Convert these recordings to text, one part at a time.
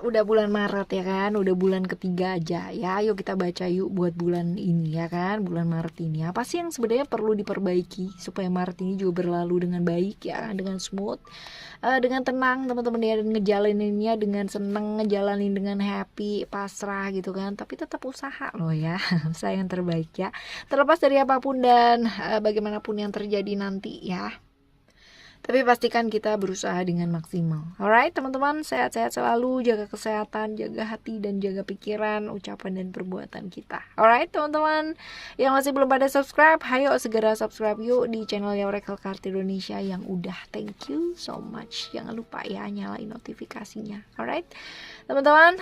Udah bulan Maret ya kan, udah bulan ketiga aja ya. Ayo kita baca yuk buat bulan ini ya kan, bulan Maret ini. Apa sih yang sebenarnya perlu diperbaiki supaya Maret ini juga berlalu dengan baik ya, dengan smooth, dengan tenang teman-teman ya, dan ngejalaninnya dengan seneng, ngejalanin dengan happy, pasrah gitu kan. Tapi tetap usaha loh ya, usaha yang terbaik ya. Terlepas dari apapun dan bagaimanapun yang terjadi nanti ya. Tapi pastikan kita berusaha dengan maksimal. Alright teman-teman, sehat-sehat selalu, jaga kesehatan, jaga hati dan jaga pikiran, ucapan dan perbuatan kita. Alright teman-teman, yang masih belum pada subscribe, ayo segera subscribe yuk di channelnya Oracle Card Indonesia yang udah. Thank you so much. Jangan lupa ya nyalain notifikasinya. Alright teman-teman,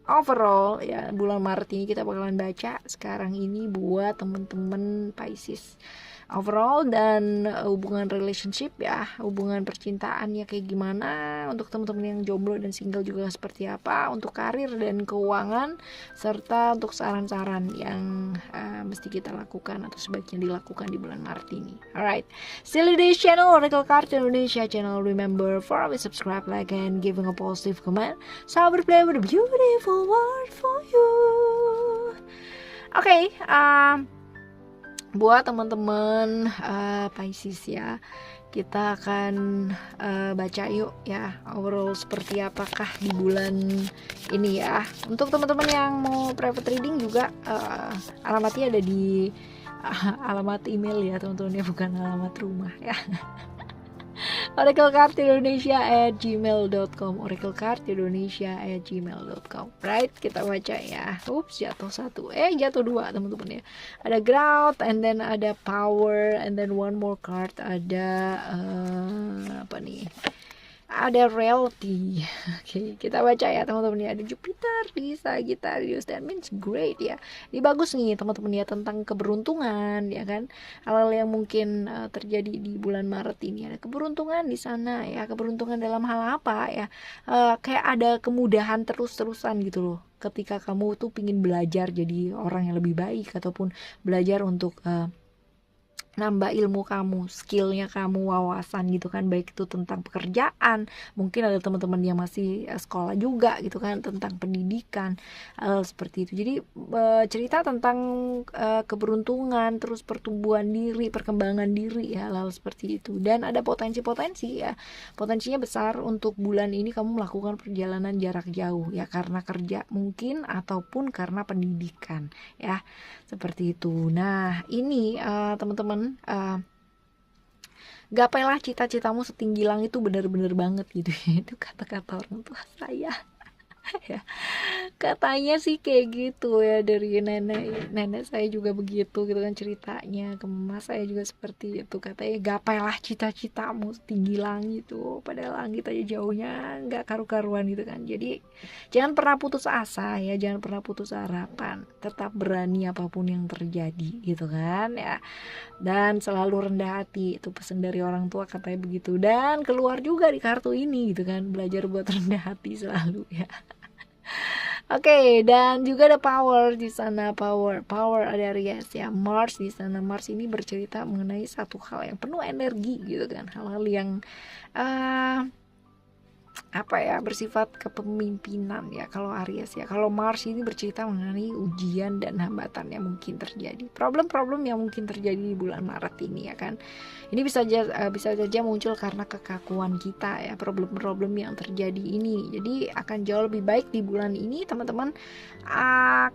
overall ya bulan Maret ini kita bakalan baca sekarang ini buat temen-temen Pisces overall, dan hubungan relationship ya, hubungan percintaan ya kayak gimana, untuk teman-teman yang jomblo dan single juga seperti apa, untuk karir dan keuangan, serta untuk saran-saran yang mesti kita lakukan atau sebaiknya dilakukan di bulan Maret ini. Alright, still di this channel Oracle Card Indonesia channel. Remember for always subscribe, like, and giving a positive comment, so I will play with a beautiful word for you. Okay, buat teman-teman Pisces ya, kita akan baca yuk ya overall seperti apakah di bulan ini ya. Untuk teman-teman yang mau private reading juga alamatnya ada di alamat email ya teman-teman ya, bukan alamat rumah ya. oraclecardindonesia@gmail.com, oraclecardindonesia@gmail.com. Right, kita baca ya. Ups, jatuh satu, jatuh dua teman-teman ya. Ada ground, and then ada power, and then one more card ada apa nih? Ada reality. Oke, kita baca ya teman-teman ya. Ada Jupiter di Sagittarius, that means great ya. Ini bagus nih teman-teman ya, tentang keberuntungan ya kan. Hal-hal yang mungkin terjadi di bulan Maret ini, ada keberuntungan di sana ya. Keberuntungan dalam hal apa ya? Kayak ada kemudahan terus-terusan gitu loh. Ketika kamu tuh pingin belajar jadi orang yang lebih baik, ataupun belajar untuk nambah ilmu kamu, skillnya kamu, wawasan gitu kan, baik itu tentang pekerjaan, mungkin ada teman-teman yang masih sekolah juga gitu kan, tentang pendidikan, seperti itu. Jadi cerita tentang keberuntungan, terus pertumbuhan diri, perkembangan diri ya, hal seperti itu. Dan ada potensi-potensi ya, potensinya besar untuk bulan ini kamu melakukan perjalanan jarak jauh ya, karena kerja mungkin ataupun karena pendidikan ya, seperti itu. Nah ini teman-teman, gapailah cita-citamu setinggi langit, itu benar-benar banget gitu ya. Itu kata-kata orang tua saya. Ya, katanya sih kayak gitu ya, dari nenek saya juga begitu gitu kan ceritanya, ke mama saya juga seperti itu, katanya gapailah cita-citamu setinggi langit tuh, padahal langit aja jauhnya nggak karu-karuan gitu kan. Jadi jangan pernah putus asa ya, jangan pernah putus harapan, tetap berani apapun yang terjadi gitu kan ya, dan selalu rendah hati, itu pesan dari orang tua katanya begitu. Dan keluar juga di kartu ini gitu kan, belajar buat rendah hati selalu ya. Oke, dan juga ada power di sana, power ada Aries ya, Mars di sana. Mars ini bercerita mengenai satu hal yang penuh energi gitu kan, hal-hal yang bersifat kepemimpinan ya kalau Aries ya. Kalau Mars ini bercerita mengenai ujian dan hambatan yang mungkin terjadi, problem-problem yang mungkin terjadi di bulan Maret ini ya kan. Ini bisa saja muncul karena kekakuan kita ya, problem-problem yang terjadi ini. Jadi akan jauh lebih baik di bulan ini teman-teman.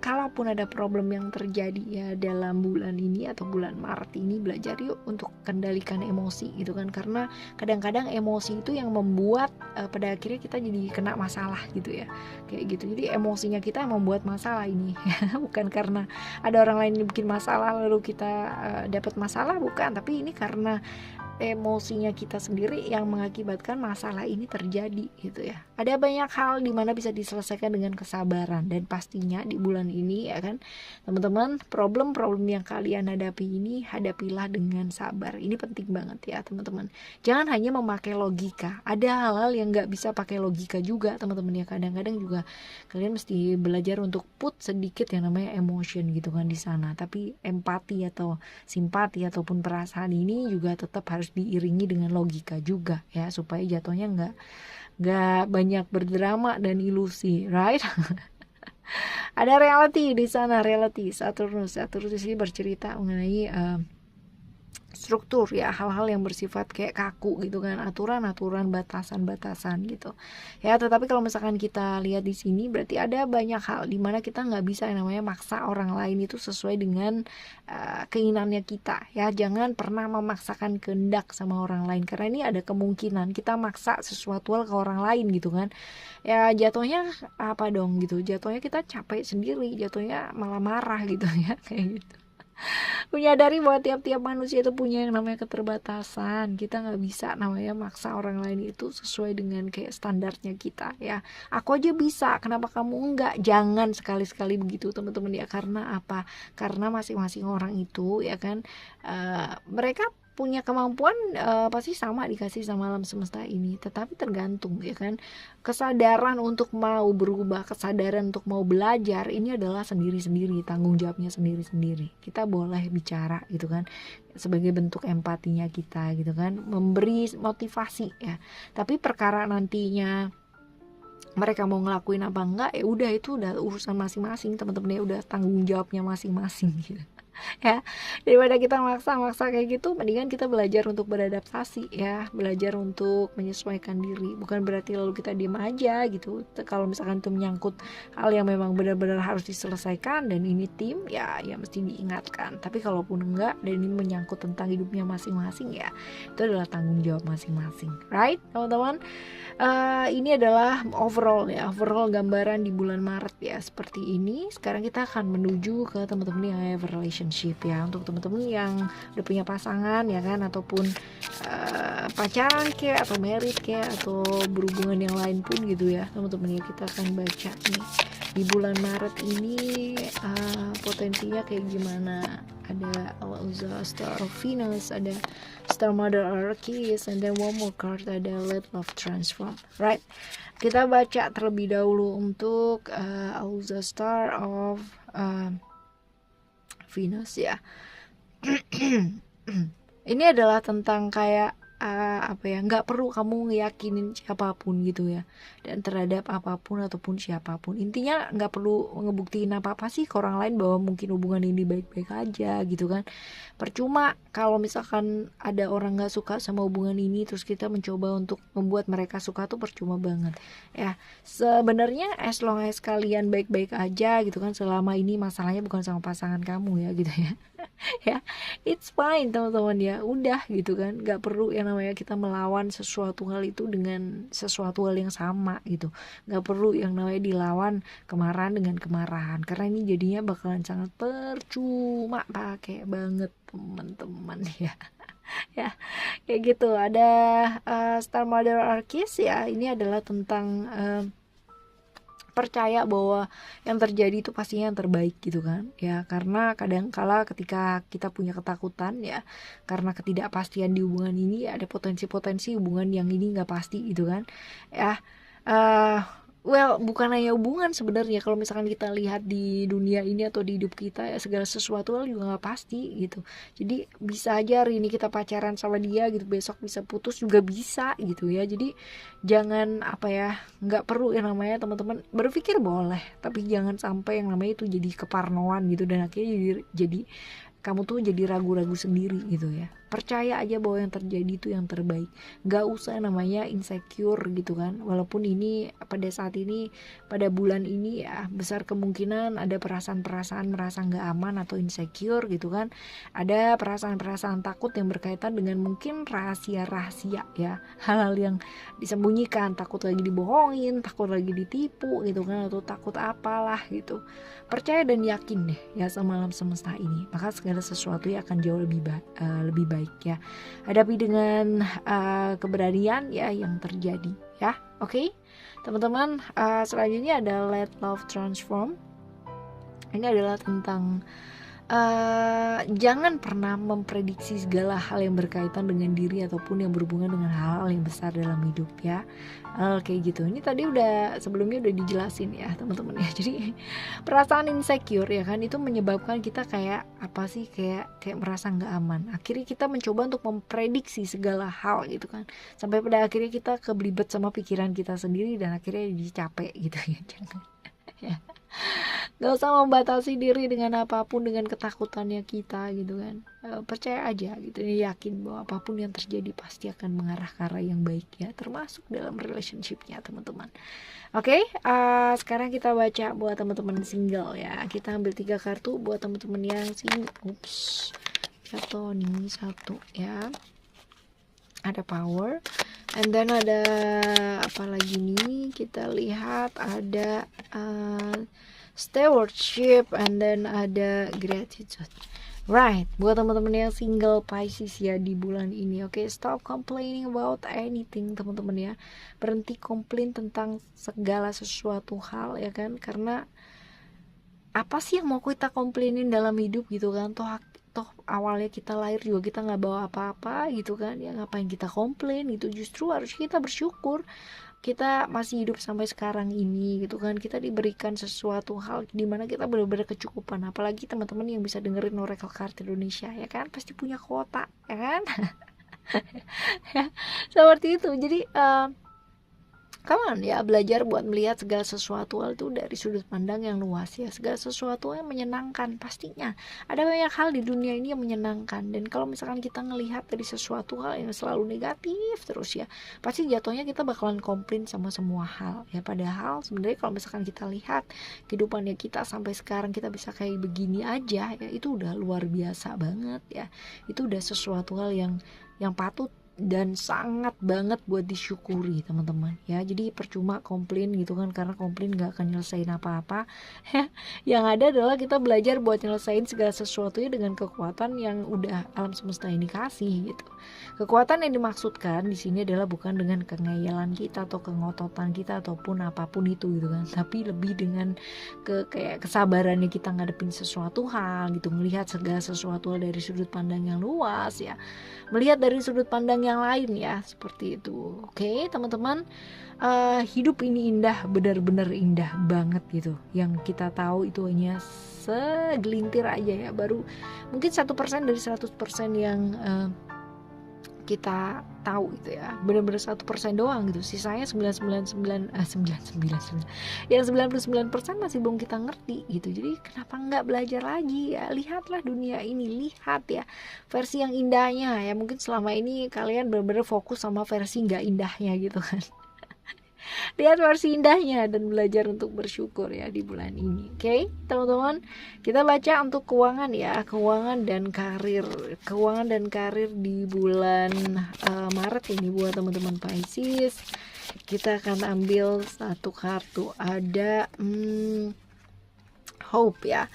Kalaupun ada problem yang terjadi ya dalam bulan ini atau bulan Maret ini, belajar yuk untuk kendalikan emosi gitu kan, karena kadang-kadang emosi itu yang membuat pada akhirnya kita jadi kena masalah gitu ya, kayak gitu. Jadi emosinya kita yang membuat masalah ini bukan karena ada orang lain yang bikin masalah lalu kita dapat masalah, bukan, tapi ini karena emosinya kita sendiri yang mengakibatkan masalah ini terjadi gitu ya. Ada banyak hal di mana bisa diselesaikan dengan kesabaran, dan pastinya di bulan ini ya kan teman-teman, problem-problem yang kalian hadapi ini hadapilah dengan sabar. Ini penting banget ya teman-teman. Jangan hanya memakai logika. Ada hal-hal yang nggak bisa pakai logika juga teman-teman ya. Kadang-kadang juga kalian mesti belajar untuk put sedikit yang namanya emotion gitu kan di sana. Tapi empati atau simpati ataupun perasaan ini juga tetap harus harus diiringi dengan logika juga ya, supaya jatuhnya nggak banyak berdrama dan ilusi, right? Ada reality di sana, reality Saturnus ini bercerita mengenai struktur ya, hal-hal yang bersifat kayak kaku gitu kan, aturan-aturan, batasan-batasan gitu ya. Tetapi kalau misalkan kita lihat di sini, berarti ada banyak hal dimana kita nggak bisa yang namanya maksa orang lain itu sesuai dengan keinginannya kita ya. Jangan pernah memaksakan kehendak sama orang lain, karena ini ada kemungkinan kita maksa sesuatu hal ke orang lain gitu kan ya, jatuhnya apa dong gitu, jatuhnya kita capek sendiri, jatuhnya malah marah gitu ya, kayak gitu. Menyadari bahwa tiap-tiap manusia itu punya yang namanya keterbatasan. Kita nggak bisa namanya maksa orang lain itu sesuai dengan kayak standarnya kita ya. Aku aja bisa, kenapa kamu enggak? Jangan sekali-sekali begitu teman-teman ya. Karena apa? Karena masing-masing orang itu ya kan, mereka punya kemampuan pasti sama dikasih sama alam semesta ini, tetapi tergantung ya kan, kesadaran untuk mau berubah, kesadaran untuk mau belajar ini adalah sendiri-sendiri, tanggung jawabnya sendiri-sendiri. Kita boleh bicara gitu kan, sebagai bentuk empatinya kita gitu kan, memberi motivasi ya, tapi perkara nantinya mereka mau ngelakuin apa enggak ya udah, itu udah urusan masing-masing teman-teman ya, udah tanggung jawabnya masing-masing gitu ya. Daripada kita maksa kayak gitu, mendingan kita belajar untuk beradaptasi ya, belajar untuk menyesuaikan diri. Bukan berarti lalu kita diam aja gitu. Kalau misalkan itu menyangkut hal yang memang benar-benar harus diselesaikan dan ini tim ya mesti diingatkan. Tapi kalaupun enggak dan ini menyangkut tentang hidupnya masing-masing ya, itu adalah tanggung jawab masing-masing, right teman-teman? Ini adalah overall gambaran di bulan Maret ya, seperti ini. Sekarang kita akan menuju ke teman-teman yang have relationship ya. Untuk teman-teman yang udah punya pasangan ya kan, ataupun pacaran kayak, atau married kayak, atau berhubungan yang lain pun gitu ya teman-teman ya. Kita akan baca nih di bulan Maret ini potensinya kayak gimana. Ada Al-Uzza, Star of Venus, ada Star Mother Archis, and then one more card, ada Let Love Transform, right? Kita baca terlebih dahulu untuk Al-Uzza, Star of Venus ya. Ini adalah tentang kayak nggak perlu kamu ngeyakinin siapapun gitu ya, dan terhadap apapun ataupun siapapun. Intinya nggak perlu ngebuktiin apa-apa sih ke orang lain bahwa mungkin hubungan ini baik-baik aja gitu kan. Percuma kalau misalkan ada orang nggak suka sama hubungan ini terus kita mencoba untuk membuat mereka suka, tuh percuma banget ya. Sebenarnya as long as kalian baik-baik aja gitu kan, selama ini masalahnya bukan sama pasangan kamu ya gitu ya. Ya, it's fine teman-teman ya, udah gitu kan. Nggak perlu yang namanya kita melawan sesuatu hal itu dengan sesuatu hal yang sama gitu. Nggak perlu yang namanya dilawan kemarahan dengan kemarahan, karena ini jadinya bakalan sangat percuma, pakai banget teman-teman ya. Ya kayak gitu. Ada Star Mother Archis ya, ini adalah tentang percaya bahwa yang terjadi itu pastinya yang terbaik gitu kan ya. Karena kadangkala ketika kita punya ketakutan ya, karena ketidakpastian di hubungan ini, ada potensi-potensi hubungan yang ini nggak pasti gitu kan ya. Bukan hanya hubungan sebenarnya, kalau misalkan kita lihat di dunia ini atau di hidup kita ya, segala sesuatu hal juga nggak pasti gitu. Jadi bisa aja hari ini kita pacaran sama dia gitu, besok bisa putus juga bisa gitu ya. Jadi jangan nggak perlu yang namanya teman-teman berpikir boleh, tapi jangan sampai yang namanya itu jadi keparnoan gitu, dan akhirnya jadi kamu tuh jadi ragu-ragu sendiri gitu ya. Percaya aja bahwa yang terjadi itu yang terbaik. Gak usah namanya insecure gitu kan. Walaupun ini pada saat ini, pada bulan ini ya, besar kemungkinan ada perasaan-perasaan merasa gak aman atau insecure gitu kan. Ada perasaan-perasaan takut yang berkaitan dengan mungkin rahasia-rahasia ya, hal-hal yang disembunyikan, takut lagi dibohongin, takut lagi ditipu gitu kan, atau takut apalah gitu. Percaya dan yakin deh ya sama alam semesta ini, maka segala sesuatu akan jauh lebih baik ya. Hadapi dengan keberanian ya yang terjadi ya. Oke, teman-teman, selanjutnya ada Let Love Transform. Ini adalah tentang Jangan pernah memprediksi segala hal yang berkaitan dengan diri ataupun yang berhubungan dengan hal-hal yang besar dalam hidup ya. Kayak gitu. Ini tadi sebelumnya udah dijelasin ya teman-teman ya. Jadi perasaan insecure ya kan itu menyebabkan kita kayak apa sih, kayak merasa nggak aman. Akhirnya kita mencoba untuk memprediksi segala hal gitu kan. Sampai pada akhirnya kita kebelibet sama pikiran kita sendiri dan akhirnya capek gitu ya. Jangan ya. Gak usah membatasi diri dengan apapun, dengan ketakutannya kita gitu kan. Percaya aja gitu, yakin bahwa apapun yang terjadi pasti akan mengarah ke arah yang baik ya, termasuk dalam relationshipnya teman-teman. Oke, sekarang kita baca buat teman-teman single ya. Kita ambil 3 kartu buat teman-teman yang single. Ups, jatuh nih satu ya. Ada power, and then ada apa lagi nih, kita lihat ada stewardship, and then ada gratitude. Right, buat teman-teman yang single Pisces ya di bulan ini, oke, stop complaining about anything teman-teman ya. Berhenti komplain tentang segala sesuatu hal ya kan, karena apa sih yang mau kita komplainin dalam hidup gitu kan. Toh awalnya kita lahir juga kita nggak bawa apa-apa gitu kan ya, ngapain kita komplain gitu. Justru harus kita bersyukur kita masih hidup sampai sekarang ini gitu kan. Kita diberikan sesuatu hal dimana kita benar-benar kecukupan. Apalagi teman-teman yang bisa dengerin Oracle Card Indonesia ya kan, pasti punya kuota ya kan. Ya, seperti itu. Jadi come on ya, belajar buat melihat segala sesuatu hal itu dari sudut pandang yang luas ya. Segala sesuatu yang menyenangkan pastinya. Ada banyak hal di dunia ini yang menyenangkan. Dan kalau misalkan kita ngelihat dari sesuatu hal yang selalu negatif terus ya, pasti jatuhnya kita bakalan komplain sama semua hal ya. Padahal sebenarnya kalau misalkan kita lihat kehidupannya kita sampai sekarang kita bisa kayak begini aja ya, itu udah luar biasa banget ya. Itu udah sesuatu hal yang patut dan sangat banget buat disyukuri teman-teman ya. Jadi percuma komplain gitu kan, karena komplain gak akan nyelesain apa-apa. Yang ada adalah kita belajar buat nyelesain segala sesuatunya dengan kekuatan yang udah alam semesta ini kasih gitu. Kekuatan yang dimaksudkan di sini adalah bukan dengan kengeyelan kita atau kengototan kita ataupun apapun itu gitu kan, tapi lebih dengan kayak kesabarannya kita ngadepin sesuatu hal gitu, melihat segala sesuatu dari sudut pandang yang luas ya, melihat dari sudut pandang yang lain ya, seperti itu. Oke teman-teman, hidup ini indah, benar-benar indah banget gitu. Yang kita tahu itu hanya segelintir aja ya, baru mungkin 1% dari 100% yang kita tahu gitu ya, benar-benar 1% doang gitu. Sisanya 999 yang 99% masih belum kita ngerti gitu. Jadi kenapa nggak belajar lagi ya? Lihatlah dunia ini, lihat ya versi yang indahnya ya. Mungkin selama ini kalian benar-benar fokus sama versi nggak indahnya gitu kan. Lihat versi indahnya dan belajar untuk bersyukur ya di bulan ini. Oke, teman-teman, kita baca untuk keuangan ya, keuangan dan karir di bulan Maret ini buat teman-teman Pisces. Kita akan ambil satu kartu, ada Hope ya.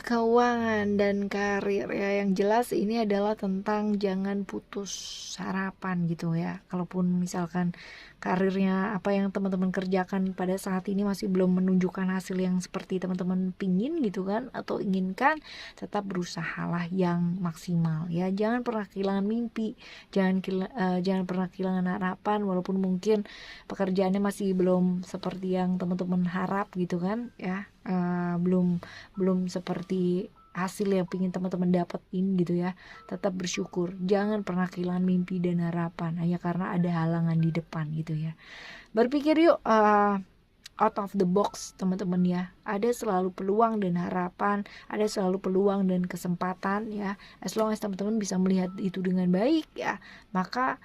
Keuangan dan karir ya, yang jelas ini adalah tentang jangan putus harapan gitu ya. Kalaupun misalkan karirnya apa yang teman-teman kerjakan pada saat ini masih belum menunjukkan hasil yang seperti teman-teman pingin gitu kan atau inginkan, tetap berusahalah yang maksimal ya. Jangan pernah kehilangan mimpi, jangan pernah kehilangan harapan, walaupun mungkin pekerjaannya masih belum seperti yang teman-teman harap gitu kan ya. Belum seperti hasil yang ingin teman-teman dapetin gitu ya. Tetap bersyukur, jangan pernah kehilangan mimpi dan harapan hanya karena ada halangan di depan gitu ya. Berpikir yuk out of the box teman-teman ya. Ada selalu peluang dan harapan, ada selalu peluang dan kesempatan ya. As long as teman-teman bisa melihat itu dengan baik ya, maka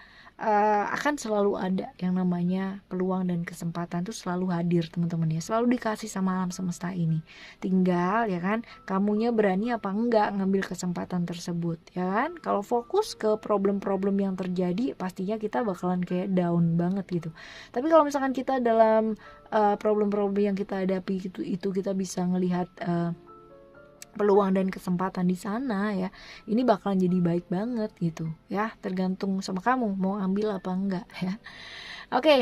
akan selalu ada yang namanya peluang dan kesempatan itu selalu hadir teman-teman ya, selalu dikasih sama alam semesta ini. Tinggal ya kan kamunya berani apa enggak ngambil kesempatan tersebut ya kan. Kalau fokus ke problem-problem yang terjadi, pastinya kita bakalan kayak down banget gitu. Tapi kalau misalkan kita dalam problem-problem yang kita hadapi itu kita bisa ngelihat peluang dan kesempatan di sana ya, ini bakalan jadi baik banget gitu ya. Tergantung sama kamu mau ambil apa enggak ya. Oke,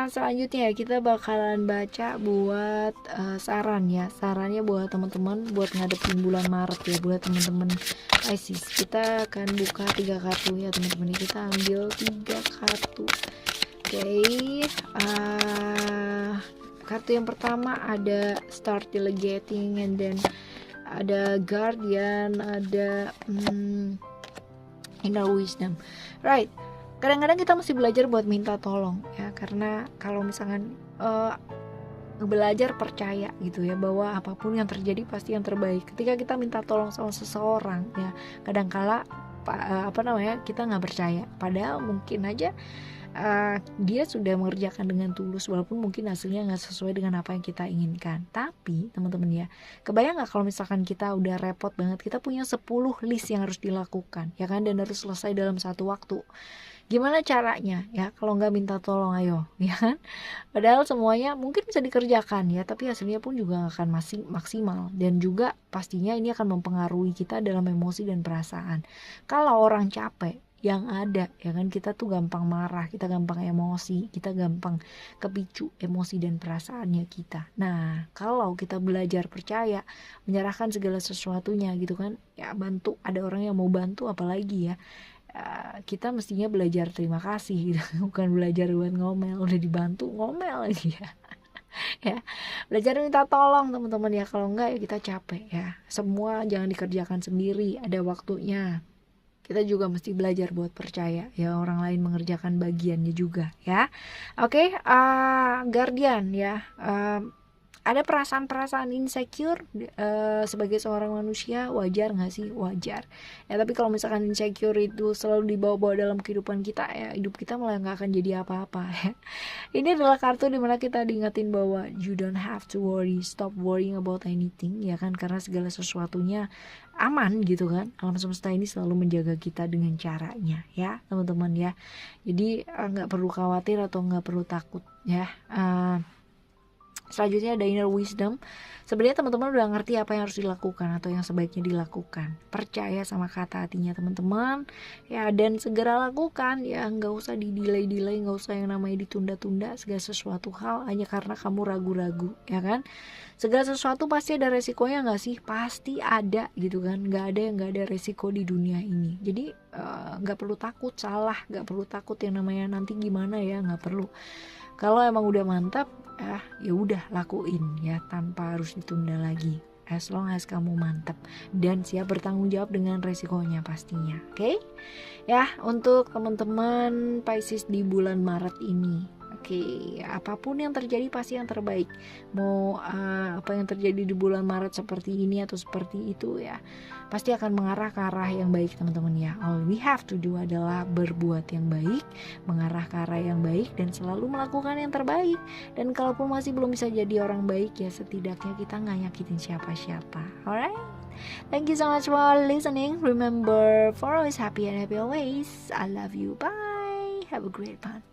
selanjutnya kita bakalan baca buat saran ya. Sarannya buat teman-teman buat ngadepin bulan Maret ya, buat teman-teman Pisces. Kita akan buka 3 kartu ya teman-teman. Kita ambil 3 kartu. Oke, kartu yang pertama ada Start Delegating, and then ada Guardian, ada Inner Wisdom. Right. Kadang-kadang kita mesti belajar buat minta tolong ya, karena kalau misalkan belajar percaya gitu ya, bahwa apapun yang terjadi pasti yang terbaik. Ketika kita minta tolong sama seseorang ya, kadangkala kita nggak percaya, padahal mungkin aja dia sudah mengerjakan dengan tulus, walaupun mungkin hasilnya nggak sesuai dengan apa yang kita inginkan. Tapi teman-teman ya, kebayang nggak kalau misalkan kita udah repot banget, kita punya 10 list yang harus dilakukan ya kan, dan harus selesai dalam satu waktu. Gimana caranya ya kalau nggak minta tolong, ayo ya kan? Padahal semuanya mungkin bisa dikerjakan ya, tapi hasilnya pun juga nggak akan masih maksimal, dan juga pastinya ini akan mempengaruhi kita dalam emosi dan perasaan. Kalau orang capek yang ada ya kan, kita tuh gampang marah, kita gampang emosi, kita gampang kepicu emosi dan perasaannya kita. Nah, kalau kita belajar percaya, menyerahkan segala sesuatunya gitu kan ya, bantu, ada orang yang mau bantu apalagi ya, kita mestinya belajar terima kasih gitu. Bukan belajar buat ngomel, udah dibantu ngomel lagi ya. Ya, belajar minta tolong teman-teman ya, kalau enggak ya kita capek ya. Semua jangan dikerjakan sendiri, ada waktunya. Kita juga mesti belajar buat percaya ya, orang lain mengerjakan bagiannya juga ya. Oke, Guardian ya, ada perasaan-perasaan insecure sebagai seorang manusia, wajar nggak sih? Wajar ya, tapi kalau misalkan insecure itu selalu dibawa-bawa dalam kehidupan kita ya, hidup kita malah nggak akan jadi apa-apa ya. Ini adalah kartu dimana kita diingetin bahwa you don't have to worry, stop worrying about anything ya kan, karena segala sesuatunya aman gitu kan. Alam semesta ini selalu menjaga kita dengan caranya ya teman-teman ya. Jadi nggak perlu khawatir atau nggak perlu takut ya. Selanjutnya ada Inner Wisdom. Sebenarnya teman-teman udah ngerti apa yang harus dilakukan atau yang sebaiknya dilakukan. Percaya sama kata hatinya teman-teman ya, dan segera lakukan ya, nggak usah di-delay, nggak usah yang namanya ditunda-tunda segala sesuatu hal hanya karena kamu ragu-ragu ya kan. Segala sesuatu pasti ada resikonya nggak sih? Pasti ada gitu kan. Nggak ada yang nggak ada resiko di dunia ini. Jadi nggak perlu takut salah, nggak perlu takut yang namanya nanti gimana ya, nggak perlu. Kalau emang udah mantap, ya udah lakuin ya, tanpa harus ditunda lagi. As long as kamu mantap dan siap bertanggung jawab dengan resikonya pastinya. Oke? Ya, untuk teman-teman Pisces di bulan Maret ini. Oke, apapun yang terjadi pasti yang terbaik. Mau apa yang terjadi di bulan Maret seperti ini atau seperti itu ya, pasti akan mengarah ke arah yang baik teman-teman ya. All we have to do adalah berbuat yang baik, mengarah ke arah yang baik, dan selalu melakukan yang terbaik. Dan kalaupun masih belum bisa jadi orang baik ya, setidaknya kita nggak nyakitin siapa-siapa. Alright? Thank you so much for listening. Remember, for always happy and happy always. I love you. Bye. Have a great one.